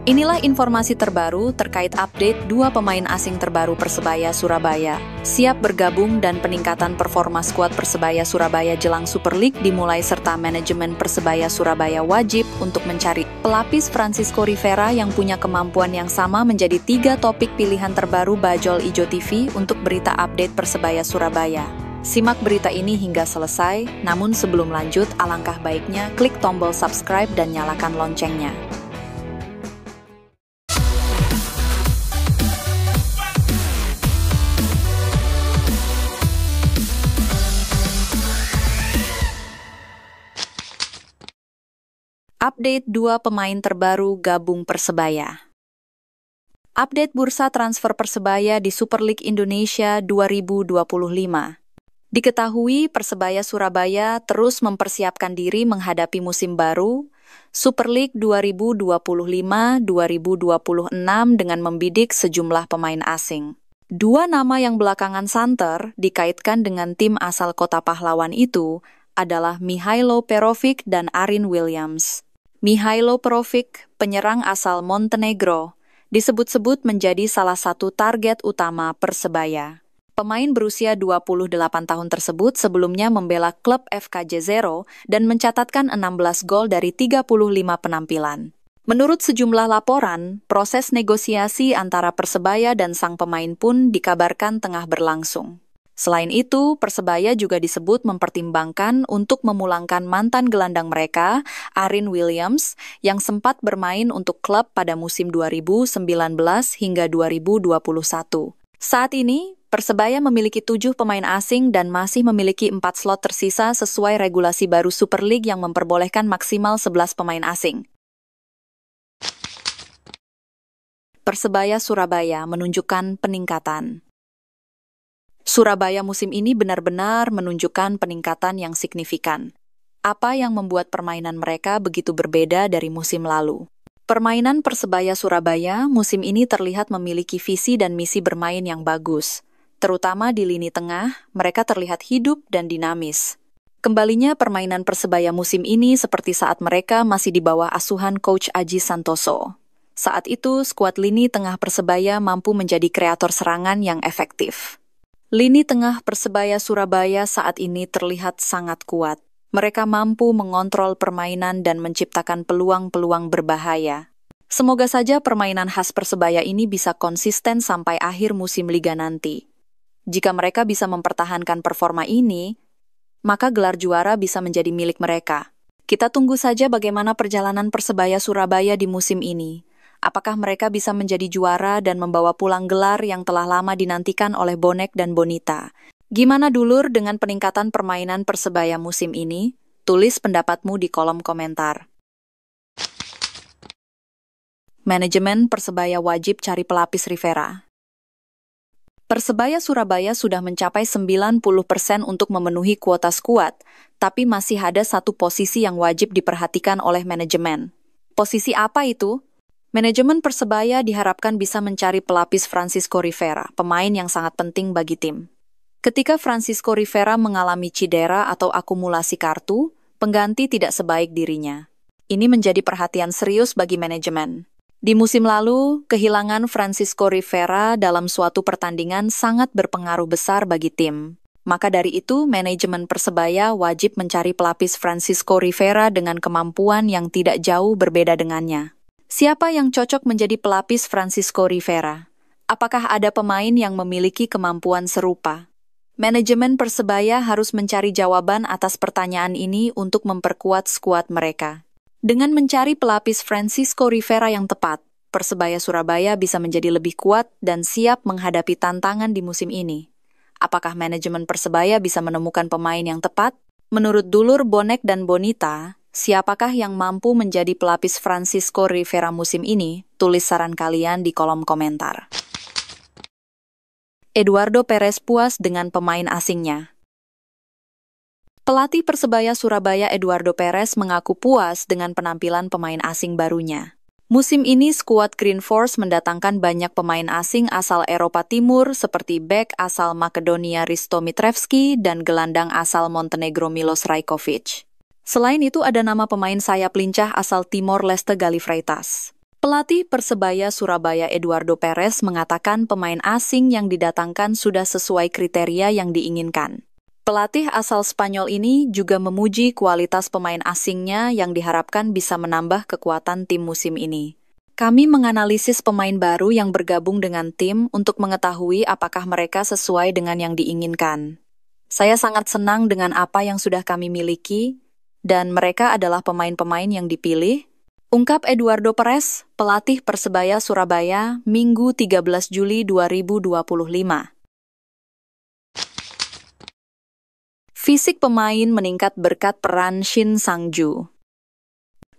Inilah informasi terbaru terkait update 2 pemain asing terbaru Persebaya Surabaya. Siap bergabung dan peningkatan performa skuad Persebaya Surabaya jelang Super League dimulai serta manajemen Persebaya Surabaya wajib untuk mencari pelapis Francisco Rivera yang punya kemampuan yang sama menjadi 3 topik pilihan terbaru Bajul Ijo TV untuk berita update Persebaya Surabaya. Simak berita ini hingga selesai, namun sebelum lanjut, alangkah baiknya klik tombol subscribe dan nyalakan loncengnya. Update 2 pemain terbaru gabung Persebaya. Update bursa transfer Persebaya di Super League Indonesia 2025. Diketahui Persebaya Surabaya terus mempersiapkan diri menghadapi musim baru Super League 2025-2026 dengan membidik sejumlah pemain asing. 2 nama yang belakangan santer dikaitkan dengan tim asal Kota Pahlawan itu adalah Mihailo Perovic dan Arin Williams. Mihailo Perovic, penyerang asal Montenegro, disebut-sebut menjadi salah satu target utama Persebaya. Pemain berusia 28 tahun tersebut sebelumnya membela klub FKJ Zero dan mencatatkan 16 gol dari 35 penampilan. Menurut sejumlah laporan, proses negosiasi antara Persebaya dan sang pemain pun dikabarkan tengah berlangsung. Selain itu, Persebaya juga disebut mempertimbangkan untuk memulangkan mantan gelandang mereka, Arin Williams, yang sempat bermain untuk klub pada musim 2019 hingga 2021. Saat ini, Persebaya memiliki 7 pemain asing dan masih memiliki 4 slot tersisa sesuai regulasi baru Super League yang memperbolehkan maksimal 11 pemain asing. Persebaya Surabaya menunjukkan peningkatan. Surabaya musim ini benar-benar menunjukkan peningkatan yang signifikan. Apa yang membuat permainan mereka begitu berbeda dari musim lalu? Permainan Persebaya Surabaya musim ini terlihat memiliki visi dan misi bermain yang bagus. Terutama di lini tengah, mereka terlihat hidup dan dinamis. Kembalinya permainan Persebaya musim ini seperti saat mereka masih di bawah asuhan Coach Aji Santoso. Saat itu, skuad lini tengah Persebaya mampu menjadi kreator serangan yang efektif. Lini tengah Persebaya Surabaya saat ini terlihat sangat kuat. Mereka mampu mengontrol permainan dan menciptakan peluang-peluang berbahaya. Semoga saja permainan khas Persebaya ini bisa konsisten sampai akhir musim liga nanti. Jika mereka bisa mempertahankan performa ini, maka gelar juara bisa menjadi milik mereka. Kita tunggu saja bagaimana perjalanan Persebaya Surabaya di musim ini. Apakah mereka bisa menjadi juara dan membawa pulang gelar yang telah lama dinantikan oleh bonek dan bonita? Gimana dulur dengan peningkatan permainan Persebaya musim ini? Tulis pendapatmu di kolom komentar. Manajemen Persebaya wajib cari pelapis Rivera. Persebaya Surabaya sudah mencapai 90% untuk memenuhi kuota skuad, tapi masih ada satu posisi yang wajib diperhatikan oleh manajemen. Posisi apa itu? Manajemen Persebaya diharapkan bisa mencari pelapis Francisco Rivera, pemain yang sangat penting bagi tim. Ketika Francisco Rivera mengalami cedera atau akumulasi kartu, pengganti tidak sebaik dirinya. Ini menjadi perhatian serius bagi manajemen. Di musim lalu, kehilangan Francisco Rivera dalam suatu pertandingan sangat berpengaruh besar bagi tim. Maka dari itu, manajemen Persebaya wajib mencari pelapis Francisco Rivera dengan kemampuan yang tidak jauh berbeda dengannya. Siapa yang cocok menjadi pelapis Francisco Rivera? Apakah ada pemain yang memiliki kemampuan serupa? Manajemen Persebaya harus mencari jawaban atas pertanyaan ini untuk memperkuat skuad mereka. Dengan mencari pelapis Francisco Rivera yang tepat, Persebaya Surabaya bisa menjadi lebih kuat dan siap menghadapi tantangan di musim ini. Apakah manajemen Persebaya bisa menemukan pemain yang tepat? Menurut dulur bonek dan bonita, siapakah yang mampu menjadi pelapis Francisco Rivera musim ini? Tulis saran kalian di kolom komentar. Eduardo Perez puas dengan pemain asingnya. Pelatih Persebaya Surabaya Eduardo Perez mengaku puas dengan penampilan pemain asing barunya. Musim ini skuad Green Force mendatangkan banyak pemain asing asal Eropa Timur seperti bek asal Makedonia Risto Mitrevski dan gelandang asal Montenegro Milos Rajkovic. Selain itu ada nama pemain sayap lincah asal Timor Leste Gali Freitas. Pelatih Persebaya Surabaya Eduardo Perez mengatakan pemain asing yang didatangkan sudah sesuai kriteria yang diinginkan. Pelatih asal Spanyol ini juga memuji kualitas pemain asingnya yang diharapkan bisa menambah kekuatan tim musim ini. Kami menganalisis pemain baru yang bergabung dengan tim untuk mengetahui apakah mereka sesuai dengan yang diinginkan. Saya sangat senang dengan apa yang sudah kami miliki, dan mereka adalah pemain-pemain yang dipilih, ungkap Eduardo Perez, pelatih Persebaya Surabaya, Minggu 13 Juli 2025. Fisik pemain meningkat berkat peran Shin Sang-ju.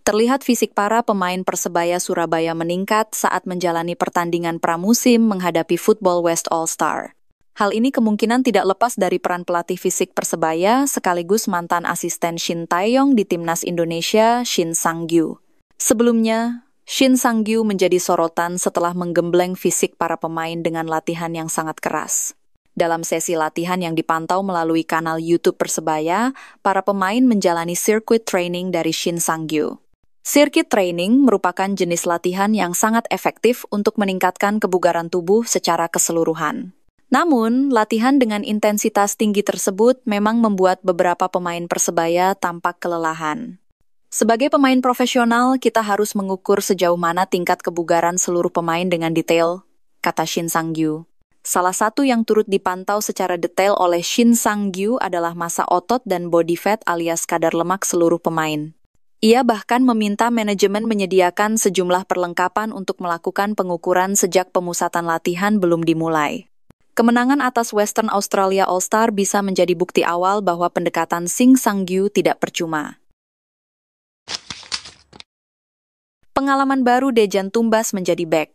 Terlihat fisik para pemain Persebaya Surabaya meningkat saat menjalani pertandingan pramusim menghadapi Football West All-Star. Hal ini kemungkinan tidak lepas dari peran pelatih fisik Persebaya sekaligus mantan asisten Shin Tae-yong di Timnas Indonesia, Shin Sang-gyu. Sebelumnya, Shin Sang-gyu menjadi sorotan setelah menggembleng fisik para pemain dengan latihan yang sangat keras. Dalam sesi latihan yang dipantau melalui kanal YouTube Persebaya, para pemain menjalani circuit training dari Shin Sang-gyu. Circuit training merupakan jenis latihan yang sangat efektif untuk meningkatkan kebugaran tubuh secara keseluruhan. Namun, latihan dengan intensitas tinggi tersebut memang membuat beberapa pemain Persebaya tampak kelelahan. Sebagai pemain profesional, kita harus mengukur sejauh mana tingkat kebugaran seluruh pemain dengan detail, kata Shin Sang-gyu. Salah satu yang turut dipantau secara detail oleh Shin Sang-gyu adalah massa otot dan body fat alias kadar lemak seluruh pemain. Ia bahkan meminta manajemen menyediakan sejumlah perlengkapan untuk melakukan pengukuran sejak pemusatan latihan belum dimulai. Kemenangan atas Western Australia All-Star bisa menjadi bukti awal bahwa pendekatan Shin Sang-gyu tidak percuma. Pengalaman baru Dejan Tumbas menjadi bek.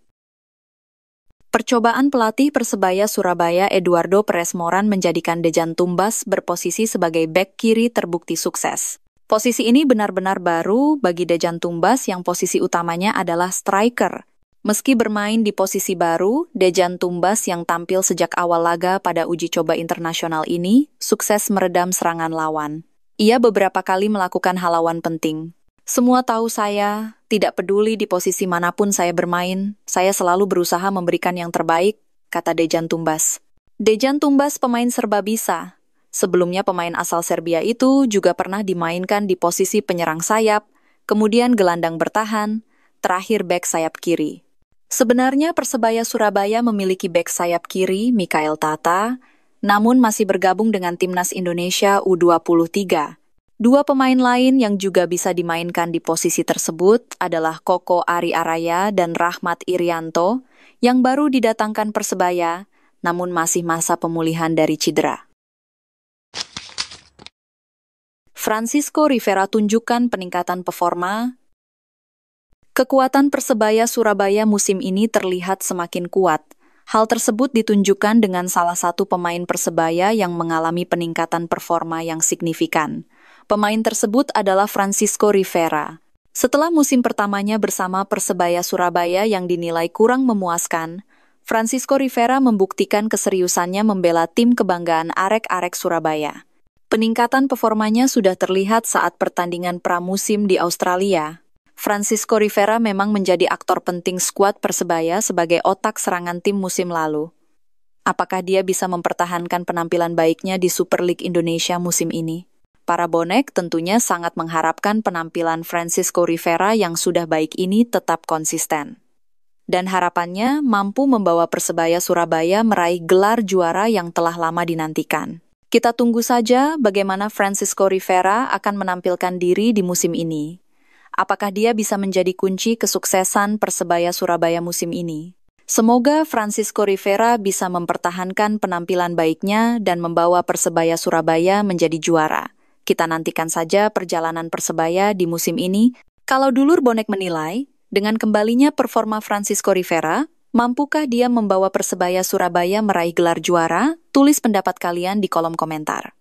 Percobaan pelatih Persebaya Surabaya Eduardo Perez Moran menjadikan Dejan Tumbas berposisi sebagai bek kiri terbukti sukses. Posisi ini benar-benar baru bagi Dejan Tumbas yang posisi utamanya adalah striker. Meski bermain di posisi baru, Dejan Tumbas yang tampil sejak awal laga pada uji coba internasional ini sukses meredam serangan lawan. Ia beberapa kali melakukan halawan penting. Semua tahu saya, tidak peduli di posisi manapun saya bermain, saya selalu berusaha memberikan yang terbaik, kata Dejan Tumbas. Dejan Tumbas pemain serba bisa. Sebelumnya pemain asal Serbia itu juga pernah dimainkan di posisi penyerang sayap, kemudian gelandang bertahan, terakhir bek sayap kiri. Sebenarnya Persebaya Surabaya memiliki bek sayap kiri, Mikael Tata, namun masih bergabung dengan Timnas Indonesia U23. Dua pemain lain yang juga bisa dimainkan di posisi tersebut adalah Koko Ari Araya dan Rahmat Irianto yang baru didatangkan Persebaya, namun masih masa pemulihan dari cedera. Francisco Rivera tunjukkan peningkatan performa. Kekuatan Persebaya Surabaya musim ini terlihat semakin kuat. Hal tersebut ditunjukkan dengan salah satu pemain Persebaya yang mengalami peningkatan performa yang signifikan. Pemain tersebut adalah Francisco Rivera. Setelah musim pertamanya bersama Persebaya Surabaya yang dinilai kurang memuaskan, Francisco Rivera membuktikan keseriusannya membela tim kebanggaan Arek-Arek Surabaya. Peningkatan performanya sudah terlihat saat pertandingan pramusim di Australia. Francisco Rivera memang menjadi aktor penting skuad Persebaya sebagai otak serangan tim musim lalu. Apakah dia bisa mempertahankan penampilan baiknya di Super League Indonesia musim ini? Para bonek tentunya sangat mengharapkan penampilan Francisco Rivera yang sudah baik ini tetap konsisten. Dan harapannya mampu membawa Persebaya Surabaya meraih gelar juara yang telah lama dinantikan. Kita tunggu saja bagaimana Francisco Rivera akan menampilkan diri di musim ini. Apakah dia bisa menjadi kunci kesuksesan Persebaya Surabaya musim ini? Semoga Francisco Rivera bisa mempertahankan penampilan baiknya dan membawa Persebaya Surabaya menjadi juara. Kita nantikan saja perjalanan Persebaya di musim ini. Kalau dulur bonek menilai, dengan kembalinya performa Francisco Rivera, mampukah dia membawa Persebaya Surabaya meraih gelar juara? Tulis pendapat kalian di kolom komentar.